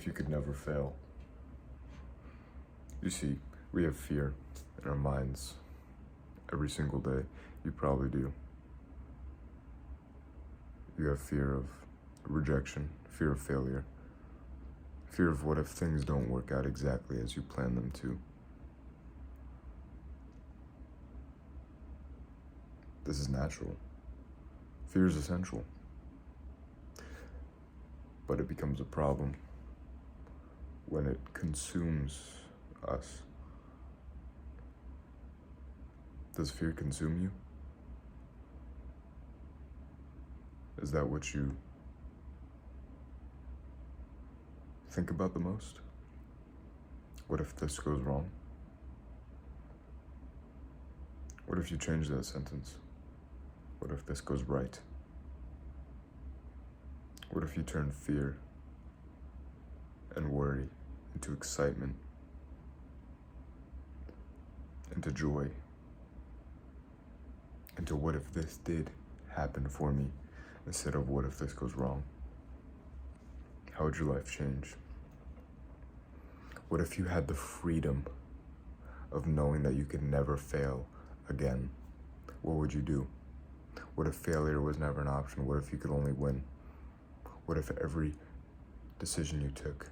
if you could never fail? You see, we have fear in our minds every single day. You probably do. You have fear of rejection, fear of failure, fear of what if things don't work out exactly as you plan them to. This is natural. Fear is essential. But it becomes a problem when it consumes us. Does fear consume you? Is that what you think about the most? What if this goes wrong? What if you change that sentence? What if this goes right? What if you turn fear and worry into excitement, into joy, into what if this did happen for me, instead of what if this goes wrong? How would your life change? What if you had the freedom of knowing that you could never fail again? What would you do? What if failure was never an option? What if you could only win? What if every decision you took,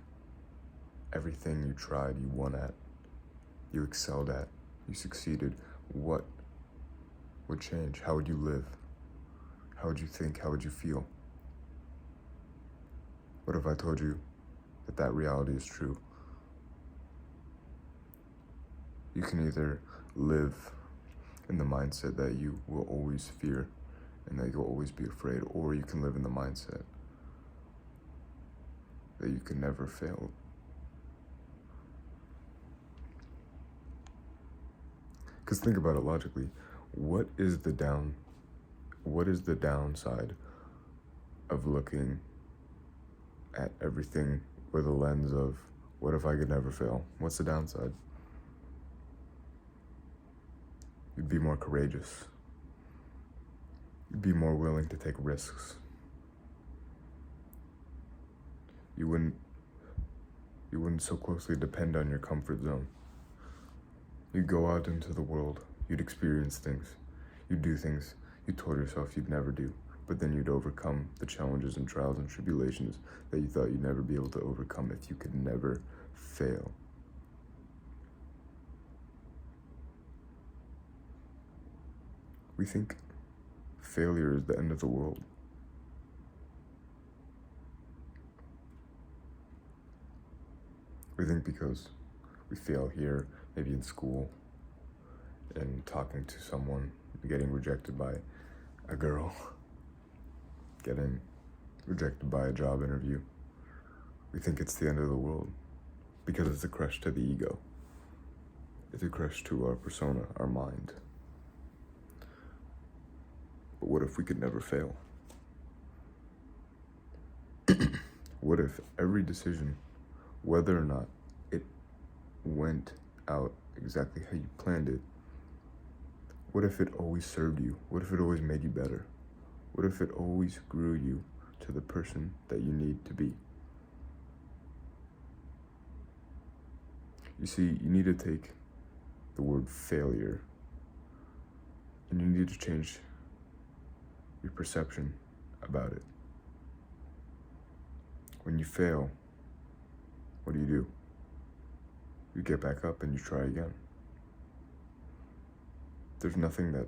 everything you tried, you won at, you excelled at, you succeeded? What would change? How would you live? How would you think? How would you feel? What if I told you that that reality is true? You can either live in the mindset that you will always fear and that you'll always be afraid, or you can live in the mindset that you can never fail. Because think about it logically. What is the downside of looking at everything with a lens of, what if I could never fail? What's the downside? You'd be more courageous. You'd be more willing to take risks. You wouldn't so closely depend on your comfort zone. You'd go out into the world, you'd experience things, you'd do things you told yourself you'd never do, but then you'd overcome the challenges and trials and tribulations that you thought you'd never be able to overcome if you could never fail. We think failure is the end of the world. We think because we fail here, maybe in school, and talking to someone, getting rejected by a girl, getting rejected by a job interview, we think it's the end of the world because it's a crush to the ego. It's a crush to our persona, our mind. But what if we could never fail? What if every decision, whether or not it went out exactly how you planned it, what if it always served you? What if it always made you better? What if it always grew you to the person that you need to be? You see, you need to take the word failure and you need to change your perception about it. When you fail, what do? You get back up and you try again. There's nothing that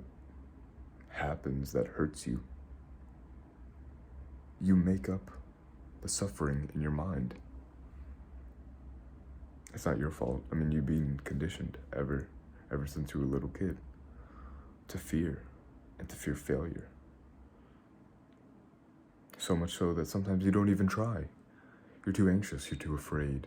happens that hurts you. You make up the suffering in your mind. It's not your fault. I mean, you've been conditioned ever since you were a little kid to fear and to fear failure. So much so that sometimes you don't even try. You're too anxious, you're too afraid.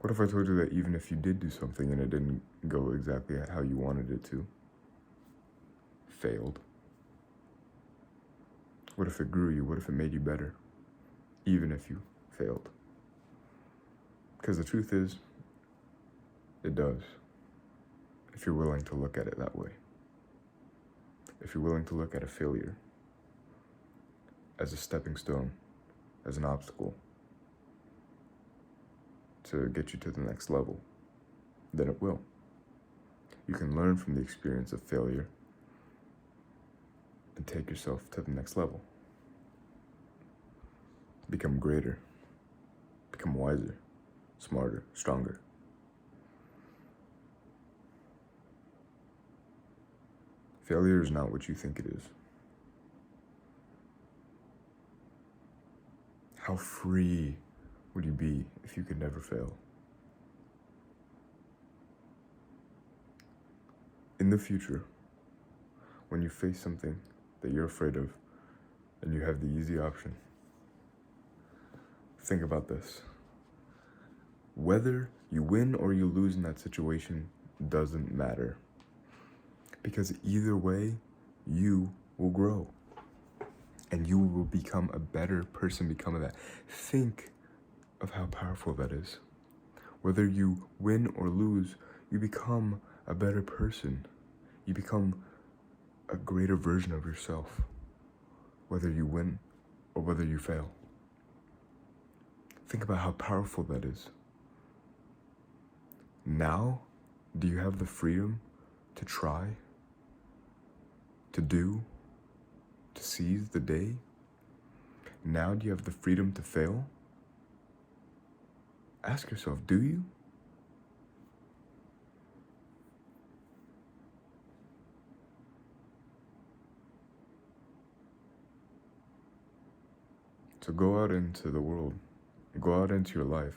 What if I told you that even if you did do something and it didn't go exactly how you wanted it to, failed? What if it grew you? What if it made you better? Even if you failed? Because the truth is, it does. If you're willing to look at it that way. If you're willing to look at a failure as a stepping stone as an obstacle to get you to the next level, then it will. You can learn from the experience of failure and take yourself to the next level. Become greater, become wiser, smarter, stronger. Failure is not what you think it is. How free would you be if you could never fail? In the future, when you face something that you're afraid of and you have the easy option, think about this. Whether you win or you lose in that situation doesn't matter. Because either way, you will grow. And you will become a better person because of that. Think of how powerful that is. Whether you win or lose, you become a better person. You become a greater version of yourself. Whether you win or whether you fail. Think about how powerful that is. Now, do you have the freedom to try, to do, to seize the day? Now do you have the freedom to fail? Ask yourself, do you? So go out into the world, go out into your life,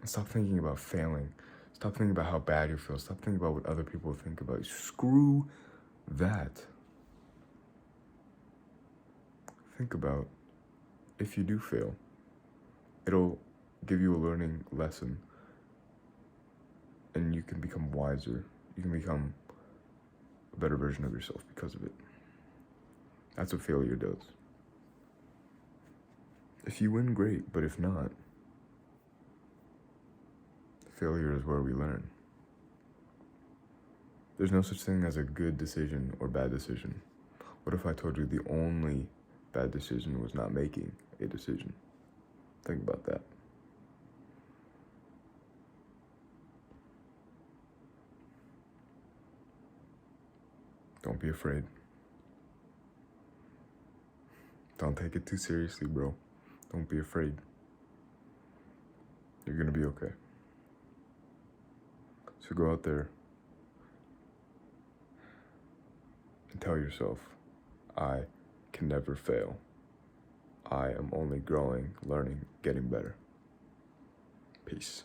and stop thinking about failing. Stop thinking about how bad you feel. Stop thinking about what other people think about you. Screw that. Think about if you do fail, it'll give you a learning lesson and you can become wiser. You can become a better version of yourself because of it. That's what failure does. If you win, great, but if not, failure is where we learn. There's no such thing as a good decision or bad decision. What if I told you the only bad decision was not making a decision? Think about that. Don't be afraid. Don't take it too seriously, bro. Don't be afraid. You're gonna be okay. So go out there and tell yourself, I can never fail. I am only growing, learning, getting better. Peace.